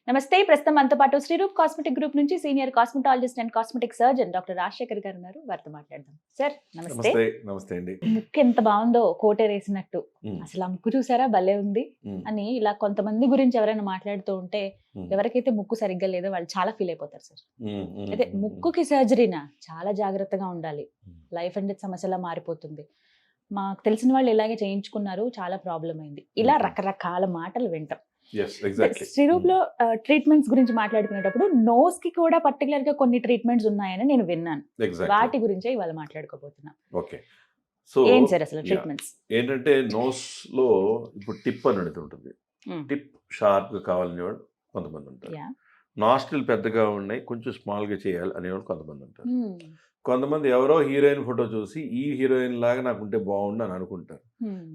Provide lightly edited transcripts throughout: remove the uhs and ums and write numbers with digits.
నమస్తే. ప్రస్తుతం మనతో పాటు శ్రీరూప్ కాస్మెటిక్ గ్రూప్ నుంచి senior cosmetologist and cosmetic surgeon doctor Rajasekhar గారు ఉన్నారు. వారితో మాట్లాడదాం. సార్ నమస్తే. నమస్తే అండి. ముక్కు ఎంత బాగుందో కోటేరేసినట్టు. అసలు ఆ ముక్కు చూసారా, భలే ఉంది అని ఇలా కొంతమంది గురించి ఎవరైనా మాట్లాడుతూ ఉంటే ఎవరికైతే ముక్కు సరిగ్గా లేదో వాళ్ళు చాలా ఫీల్ అయిపోతారు సార్. అయితే ముక్కుకి సర్జరీనా చాలా జాగ్రత్తగా ఉండాలి. లైఫ్ అండ్ డెత్ సమస్యలా మారిపోతుంది. మాకు తెలిసిన వాళ్ళు ఇలాగే చేయించుకున్నారు, చాలా ప్రాబ్లం అయింది. ఇలా రకరకాల మాటలు వింటాం. శ్రీరూప్ లో ట్రీట్మెంట్స్ గురించి మాట్లాడుకునేటప్పుడు నోస్ కి కూడా పర్టికులర్ గా కొన్ని ట్రీట్మెంట్స్ ఉన్నాయని నేను విన్నాను. వాటి గురించే ఇవాళ మాట్లాడుకోబోతున్నాం. ఓకే, సో ఏంటి సార్ అసలు ట్రీట్మెంట్స్? ఏంటంటే నోస్ లో ఇప్పుడు టిప్ అనేది ఉంటుంది. టిప్ షార్ప్ గా కావాలని వాడు కొంతమంది ఉంటారు. నాస్ట్రిల్ పెద్దగా ఉన్నాయి, కొంచెం స్మాల్ గా చేయాలి అనేవాడు కొంతమంది ఉంటారు. కొంతమంది ఎవరో హీరోయిన్ ఫోటో చూసి ఈ హీరోయిన్ లాగా నాకు ఉంటే బాగుండు అని అనుకుంటారు.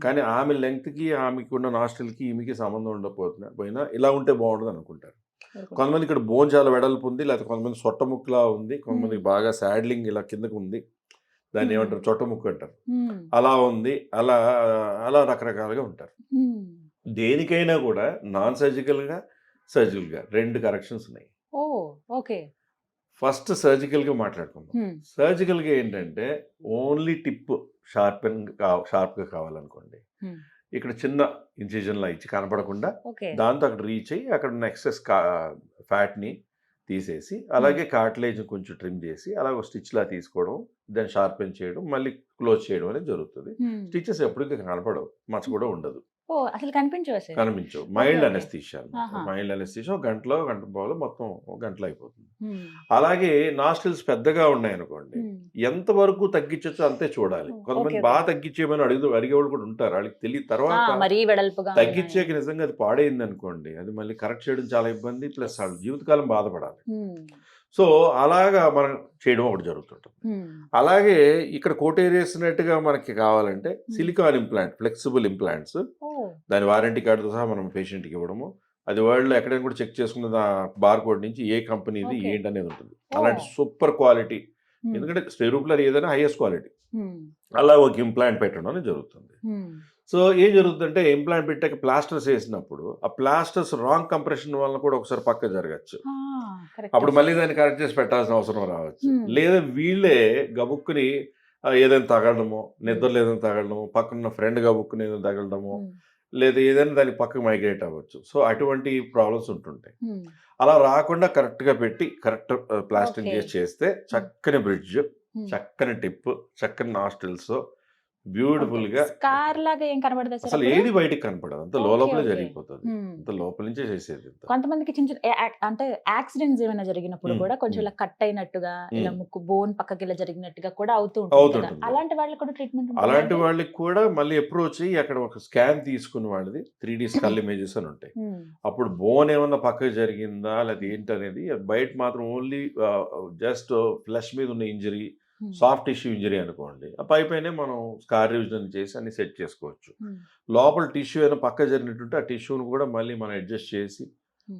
కానీ ఆమె లెంగ్త్ కి ఆమెకి ఉన్న నాస్ట్రిల్ కి ఈమెకి సంబంధం ఉండకపోయినా ఇలా ఉంటే బాగుండదు అనుకుంటారు. కొంతమంది ఇక్కడ బోన్ చాలా వెడల్పు ఉంది, లేకపోతే కొంతమంది సొట్ట ముక్కులా ఉంది, కొంతమంది బాగా సాడ్లింగ్ ఇలా కిందకు ఉంది, దాన్ని ఏమంటారు చొట్ట ముక్కు అంటారు, అలా ఉంది, అలా అలా రకరకాలుగా ఉంటారు. దేనికైనా కూడా నాన్ సర్జికల్ గా సర్జికల్ గా రెండు కరెక్షన్స్ ఉన్నాయి. ఫస్ట్ సర్జికల్గా మాట్లాడుకుందాం. సర్జికల్గా ఏంటంటే ఓన్లీ టిప్ షార్ప్గా కావాలనుకోండి, ఇక్కడ చిన్న ఇన్సిజన్లా ఇచ్చి కనపడకుండా దాంతో అక్కడ రీచ్ అయ్యి అక్కడ ఉన్న ఎక్సెస్ ఫ్యాట్ని తీసేసి అలాగే కార్టిలేజ్ కొంచెం ట్రిమ్ చేసి అలాగే స్టిచ్లా తీసుకోవడం, దాన్ని షార్పెన్ చేయడం, మళ్ళీ క్లోజ్ చేయడం అనేది జరుగుతుంది. స్టిచెస్ ఎప్పటికీ కనపడవు, మచ్చ కూడా ఉండదు, అసలు కనిపించవు. మైల్డ్ అనెస్థీషియా, గంటలో గంట పోలో మొత్తం గంటలో అయిపోతుంది. అలాగే నాస్ట్రిల్స్ పెద్దగా ఉన్నాయనుకోండి, ఎంత వరకు తగ్గించచ్చు అంతే చూడాలి. కొంతమంది బాగా తగ్గించేయమని అడిగేవాళ్ళు కూడా ఉంటారు, వాళ్ళకి తెలియదు. తర్వాత తగ్గించాక నిజంగా అది పాడైంది అనుకోండి, అది మళ్ళీ కరెక్ట్ చేయడం చాలా ఇబ్బంది, ప్లస్ వాళ్ళు జీవితకాలం బాధపడాలి. సో అలాగా మనం చేయడం ఒకటి జరుగుతుంటుంది. అలాగే ఇక్కడ కోటేరేసినట్టుగా మనకి కావాలంటే సిలికాన్ ఇంప్లాంట్, ఫ్లెక్సిబుల్ ఇంప్లాంట్స్, దాని వారంటీ కార్డుతో సహా మనం పేషెంట్కి ఇవ్వడము. అది వరల్డ్లో ఎక్కడైనా కూడా చెక్ చేసుకున్న బార్ కోడ్ నుంచి ఏ కంపెనీది ఏంటి అనేది ఉంటుంది. అలాంటి సూపర్ క్వాలిటీ, ఎందుకంటే శ్రీరూప్లో ఏదైనా హైయెస్ట్ క్వాలిటీ, అలా ఒక ఇంప్లాంట్ పెట్టడం అనేది జరుగుతుంది. సో ఏం జరుగుతుందంటే ఇంప్లాంట్ పెట్టాక ప్లాస్టర్స్ వేసినప్పుడు ఆ ప్లాస్టర్స్ రాంగ్ కంప్రెషన్ వల్ల కూడా ఒకసారి పక్క జరగచ్చు. అప్పుడు మళ్ళీ దాన్ని కరెక్ట్ చేసి పెట్టాల్సిన అవసరం రావచ్చు. లేదా వీళ్ళే గబుక్కుని ఏదైనా తగలడము, నిద్రలో ఏదైనా తగలడము, పక్కన ఫ్రెండ్ గబుక్కుని ఏదైనా తగలడము, లేదా ఏదైనా దానికి పక్కకు మైగ్రేట్ అవ్వచ్చు. సో అటువంటి ప్రాబ్లమ్స్ ఉంటుంటాయి. అలా రాకుండా కరెక్ట్గా పెట్టి కరెక్ట్ ప్లాస్టింగ్ చేస్తే చక్కని బ్రిడ్జ్, చక్కని టిప్, చక్కని నాస్ట్రిల్స్, బ్యూటిఫుల్ గా అసలు ఏది బయటికి కనపడదు, అంత లోపలే జరిగిపోతుంది, అంత లోపల నుంచే చేసేది. కొంతమందికి చిన్న అంటే యాక్సిడెంట్స్ ఏమైనా జరిగినప్పుడు కూడా కొంచెం ఇలా కట్ అయినట్టుగా, ఇలా ముక్కు బోన్ పక్కకి ఇలా జరిగినట్టుగా కూడా అవుతుంటుంది. అలాంటి వాళ్ళకి కూడా ట్రీట్మెంట్, అలాంటి వాళ్ళకి కూడా మళ్ళీ అప్రోచ్ అయ్యి అక్కడ ఒక స్కాన్ తీసుకుని వాళ్ళది 3D స్కల్ ఇమేజెస్ అని ఉంటాయి. అప్పుడు బోన్ ఏమన్నా పక్కకి జరిగిందా లేదా ఏంటి అనేది, బయట మాత్రం ఓన్లీ జస్ట్ ఫ్లెష్ మీద ఉన్న ఇంజరీ, సాఫ్ట్ టిష్యూ ఇంజరీ అనుకోండి, ఆ పైపైనే మనం స్కార్ రివిజన్ చేసి అన్ని సెట్ చేసుకోవచ్చు. లోపల టిష్యూ అయినా పక్క జరిగినట్టుంటే ఆ టిష్యూని కూడా మళ్ళీ మనం అడ్జస్ట్ చేసి,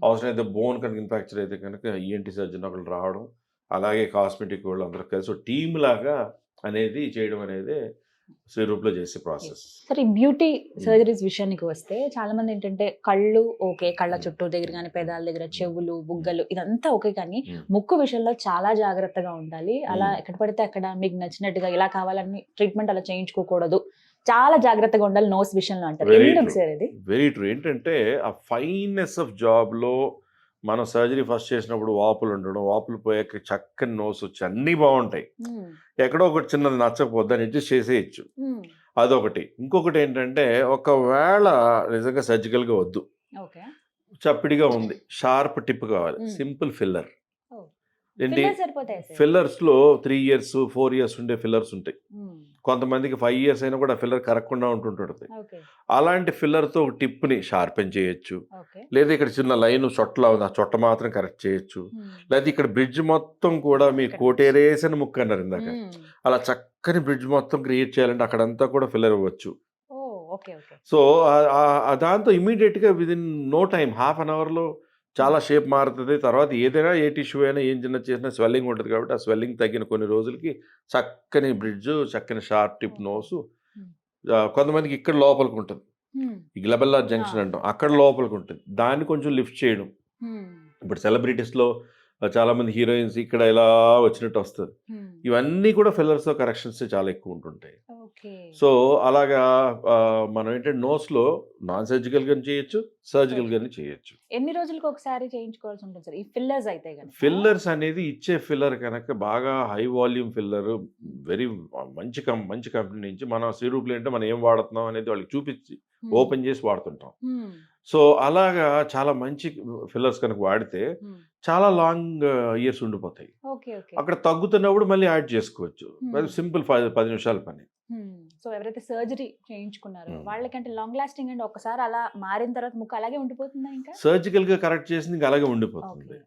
అవసరమైతే బోన్ కనుక ఇన్ఫ్రాక్చర్ అయితే కనుక ఈఎన్టీ సర్జన్ ఒకళ్ళు రావడం, అలాగే కాస్మెటిక్ వాళ్ళు అందరూ కలిసి టీమ్ లాగా అనేది చేయడం అనేది శ్రీరూప్లో చేసే ప్రాసెస్. సరే, బ్యూటీ సర్జరీస్ విషయానికి వస్తే చాలా మంది ఏంటంటే కళ్ళు ఓకే, కళ్ళ చుట్టూ దగ్గర కానీ, పెదాల దగ్గర, చెవులు, బుగ్గలు ఇదంతా ఓకే, కానీ ముక్కు విషయంలో చాలా జాగ్రత్తగా ఉండాలి. అలా ఎక్కడ పడితే అక్కడ మీకు నచ్చినట్టుగా ఇలా కావాలని ట్రీట్మెంట్ అలా చేయించుకోకూడదు, చాలా జాగ్రత్తగా ఉండాలి నోస్ విషయంలో అంటారు. ఎందుకు సార్ ఇది? Very true. ఏంటంటే ఆ ఫైన్నెస్ ఆఫ్ జాబ్ లో మనం సర్జరీ ఫస్ట్ చేసినప్పుడు వాపులు ఉండడం, వాపులు పోయాక చక్కని నోస్ వచ్చి అన్నీ బాగుంటాయి, ఎక్కడో ఒకటి చిన్నది నచ్చకపోద్ది అని అడ్జస్ట్ చేసేయచ్చు, అదొకటి. ఇంకొకటి ఏంటంటే ఒకవేళ నిజంగా సర్జికల్గా వద్దు, చప్పిడిగా ఉంది, షార్ప్ టిప్ కావాలి, సింపుల్ ఫిల్లర్. ఏంటి ఫిల్లర్స్ లో 3 years 4 years ఉండే ఫిల్లర్స్ ఉంటాయి. కొంతమందికి 5 years అయినా కూడా ఫిల్లర్ కరెక్ట్గా ఉంటుంటుంది. అలాంటి ఫిల్లర్తో ఒక టిప్ని షార్పెన్ చేయొచ్చు, లేదా ఇక్కడ చిన్న లైన్ చొట్టలా ఉంది, ఆ చొట్ట మాత్రం కరెక్ట్ చేయొచ్చు, లేదా ఇక్కడ బ్రిడ్జ్ మొత్తం కూడా మీరు కోటేరేసిన ముక్కు అన్నారు ఇందాక, అలా చక్కని బ్రిడ్జ్ మొత్తం క్రియేట్ చేయాలంటే అక్కడంతా కూడా ఫిల్లర్ ఇవ్వచ్చు. సో దాంతో ఇమీడియట్గా విదిన్ నో టైం, ½ an hourలో చాలా షేప్ మారుతుంది. తర్వాత ఏదైనా ఏ టిష్యూ అయినా ఏం చిన్న చేసినా స్వెల్లింగ్ ఉంటుంది కాబట్టి ఆ స్వెల్లింగ్ తగ్గిన కొన్ని రోజులకి చక్కని బ్రిడ్జ్, చక్కని షార్ప్ టిప్ నోసు. కొంతమందికి ఇక్కడ లోపలికి ఉంటుంది, ఈ గ్లబెల్లార్ జంక్షన్ అంటాం, అక్కడ లోపలికి ఉంటుంది, దాన్ని కొంచెం లిఫ్ట్ చేయడం, ఇప్పుడు సెలబ్రిటీస్‌లో చాలా మంది హీరోయిన్స్ ఇక్కడ ఇలా వచ్చినట్టు వస్తది. హ్మ్. ఇవన్నీ కూడా ఫిల్లర్స్‌తో కరెక్షన్స్ చాలా ఎక్కువ ఉంటుంటాయి. ఓకే. సో, అలాగా మనం ఏంటంటే నోస్‌లో నాన్ సర్జికల్ గాని చేయొచ్చు, సర్జికల్ గాని చేయొచ్చు. ఎన్ని రోజులకు ఒకసారి చేయించుకోవాల్సి ఉంటుంది సార్? ఈ ఫిల్లర్స్ అయితే గనుక? ఫిల్లర్స్ అనేది ఇచ్చే ఫిల్లర్ కనుక బాగా హై వాల్యూమ్ ఫిల్లర్ వెరీ మంచి కంపెనీ నుంచి మన శ్రీరూప్‌లో ఏంటంటే మనం ఏం వాడుతున్నాం అనేది వాళ్ళకి చూపించి హ్మ్. ఓపెన్ చేసి వాడుతుంటాం. హ్మ్. సో, అలాగా చాలా మంచి ఫిల్లర్స్ కనుక వాడితే హ్మ్. చాలా లాంగ్ ఇయర్స్ ఉండిపోతాయి. ఓకే. ఓకే. అక్కడ తగ్గుతున్నప్పుడు మళ్ళీ యాడ్ చేసుకోవచ్చు. అది సింపుల్ 10 నిమిషాల పని. సో ఎవరైతే సర్జరీ చేయించుకున్నారో హ్మ్. వాళ్ళకంటే లాంగ్ లాస్టింగ్ అండ్ ఒక్కసారి అలా మారిన తర్వాత ముక్కు అలాగే ఉండిపోతుందా ఇంకా? సర్జికల్‌గా కరెక్ట్ చేసింది ఇంక అలాగే ఉండిపోతుంది. ఓకే.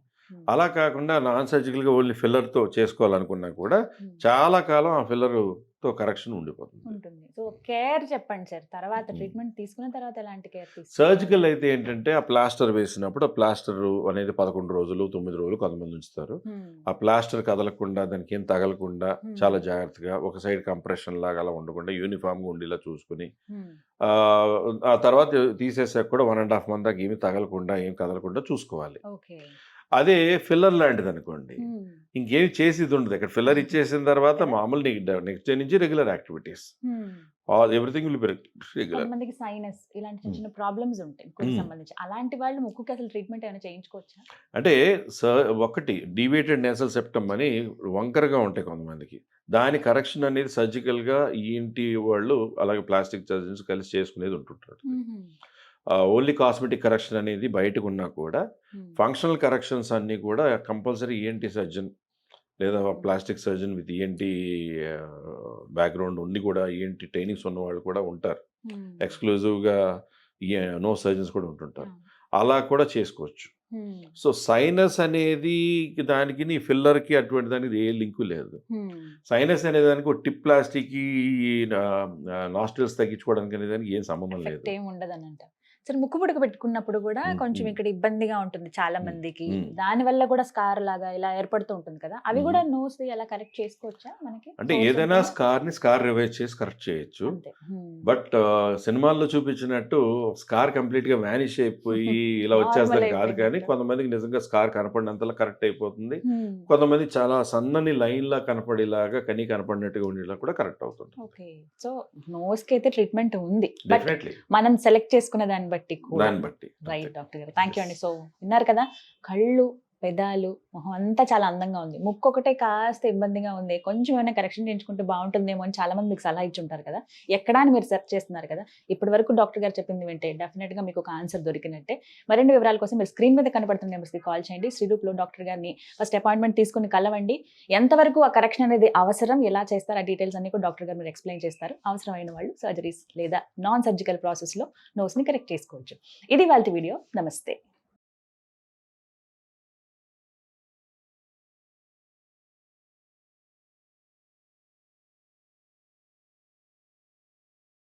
అలా కాకుండా నాన్ సర్జికల్‌గా ఓన్లీ ఫిల్లర్‌తో చేసుకోవాలనుకున్నా కూడా హ్మ్. చాలా కాలం ఆ ఫిల్లర్‌తో కరెక్షన్ ఉండిపోతుంది. ఉంటుంది. సో కేర్ చెప్పండి సార్. తర్వాత హ్మ్. ట్రీట్మెంట్ తీసుకున్న తర్వాత ఎలాంటి కేర్ తీసుకోవాలి? సర్జికల్ అయితే ఏంటంటే ఆ ప్లాస్టర్ వేసినప్పుడు ఆ ప్లాస్టర్ అనేది 11 రోజులు, 9 రోజులు కొంతమంది ఉంచుతారు. హ్మ్. ఆ ప్లాస్టర్ కదలకుండా దానికి ఏం తగలకుండా హ్మ్. చాలా జాగ్రత్తగా ఒక సైడ్ కంప్రెషన్ లాగా అలా ఉండకుండా యూనిఫామ్‌గా ఉండేలా చూసుకొని హ్మ్. ఆ తర్వాత తీసేసాక కూడా 1 ½ మంత్ దాకా ఏమి తగలకుండా, ఏం కదలకుండా చూసుకోవాలి. ఓకే. అదే ఫిల్లర్ లాంటిదనుకోండి. హ్మ్. ఇంకేమి చేసేదుండదు. ఇక్కడ ఫిల్లర్ ఇచ్చేసిన తర్వాత కదా! మామూలు నెక్స్ట్ డే నుంచి రెగ్యులర్ యాక్టివిటీస్. హ్మ్. Everything will be regular. కొంతమందికి సైనస్ ఇలాంటి చిన్న హ్మ్. చిన్న ప్రాబ్లమ్స్ ఉంటాయి ముక్కుకి హ్మ్. సంబంధించి. అలాంటి వాళ్ళు ముక్కుకి అసలు ట్రీట్మెంట్ ఏమైనా చేయించుకోవచ్చా? అంటే ఒకటి డీవియేటెడ్ నేసల్ సెప్టమ్ అని వంకరగా ఉంటాయి కొంతమందికి. దాని కరెక్షన్ అనేది సర్జికల్‌గా ఈఎన్‌టీ వాళ్ళు అలాగే ప్లాస్టిక్ సర్జన్స్ కలిసి చేసుకునేది ఉంటుంటారు. హుహు. ఓన్లీ కాస్మెటిక్ కరెక్షన్ అనేది బయటకున్నా కూడా హ్మ్. ఫంక్షనల్ కరెక్షన్స్ అన్నీ కూడా కంపల్సరీ ఈఎన్‌టీ సర్జన్ లేదా హ్మ్. Plastic surgeon with ENT background ఉండి కూడా ఈఎన్‌టీ ట్రైనింగ్స్ ఉన్నవాళ్ళు కూడా ఉంటారు. హ్మ్. ఎక్స్‌క్లూజివ్‌గా నోస్ సర్జన్స్ కూడా ఉంటుంటారు. అవును. అలా కూడా చేసుకోవచ్చు. హ్మ్. సో, సైనస్ అనేది దానికిని ఫిల్లర్‌కి అటువంటి దానికి ఏ లింకు లేదు. హ్మ్. సైనస్ అనేదానికి ఒక టిప్ ప్లాస్టిక్‌కి నాస్ట్రిల్స్ తగ్గించుకోవడానికి అనేదానికి ఏం సంబంధం లేదు. ఎఫెక్ట్ ఏమి ఉండదనంటారు. సరే ముక్కు పుడక పెట్టుకున్నప్పుడు కూడా హ్మ్. కొంచెం హ్మ్. ఇక్కడ ఇబ్బందిగా ఉంటుంది చాలా హ్మ్. మందికి. హ్మ్. దానివల్ల కూడా స్కార్ లాగా ఇలా ఏర్పడుతూ ఉంటుంది కదా! అవి హుహు. కూడా నోస్‌ది అలా కరెక్ట్ చేసుకోవచ్చా మనకి? అంటే సోర్స్ ఏదైనా ఉంటుందా? స్కార్ రివైజ్ చేసి కరెక్ట్ చేయొచ్చు. అంతే. హ్మ్. బట్ సినిమాల్లో చూపించినట్టు స్కార్ కంప్లీట్‌గా వానిష్ అయిపోయి ఇలా నార్మల్ వచ్చేస్తదని కాదు కానీ, అయిపోయినట్టు. కొంతమందికి నిజంగా స్కార్ కనపడినంతలా కరెక్ట్ అయిపోతుంది. హ్మ్. కొంతమంది చాలా సన్నని లైన్‌లా కనపడేలాగా, కనీ కనపడినట్టుగా ఉండేలా కూడా కరెక్ట్ అవుతుంది. ఓకే. సో నోస్‌కైతే ట్రీట్మెంట్ ఉంది. But definitely. మనం సెలెక్ట్ చేసుకునే దాన్ని బట్టి కూడా. దాన్ని బట్టి. అంతే. రైట్ డాక్టర్ గారు. Thank you yes. అండి. సో విన్నారు కదా! కళ్ళు, పెదాలు, మొహం అంతా చాలా అందంగా ఉంది. ముక్కు ఒకటే కాస్త ఇబ్బందిగా ఉంది. కొంచెం ఏమైనా కరెక్షన్ చేయించుకుంటే బావుంటుందేమో అని చాలా మంది మీకు సలహా ఇచ్చుంటారు కదా! ఎక్కడా అని మీరు సెర్చ్ చేస్తున్నారు కదా! ఇప్పటి వరకు డాక్టర్ గారు చెప్పింది వింటే డెఫినిట్‌గా మీకు ఒక ఆన్సర్ దొరికినట్టే. మరిన్ని వివరాల కోసం మీరు స్క్రీన్ మీద కనపడుతున్న నెంబర్స్‌కి కాల్ చేయండి. శ్రీరూప్‌లో డాక్టర్ గారిని ఫస్ట్ అపాయింట్మెంట్ తీసుకొని కలవండి. ఎంతవరకు ఆ కరెక్షన్ అనేది అవసరం, ఎలా చేస్తారు ఆ డీటెయిల్స్ అన్ని కూడా డాక్టర్ గారు మీరు ఎక్స్‌ప్లెయిన్ చేస్తారు. అవసరమైన వాళ్ళు సర్జరీస్ లేదా నాన్ సర్జికల్ ప్రాసెస్‌లో నోస్‌ని కరెక్ట్ చేసుకోవచ్చు. ఇది ఇవాల్టి వీడియో. నమస్తే.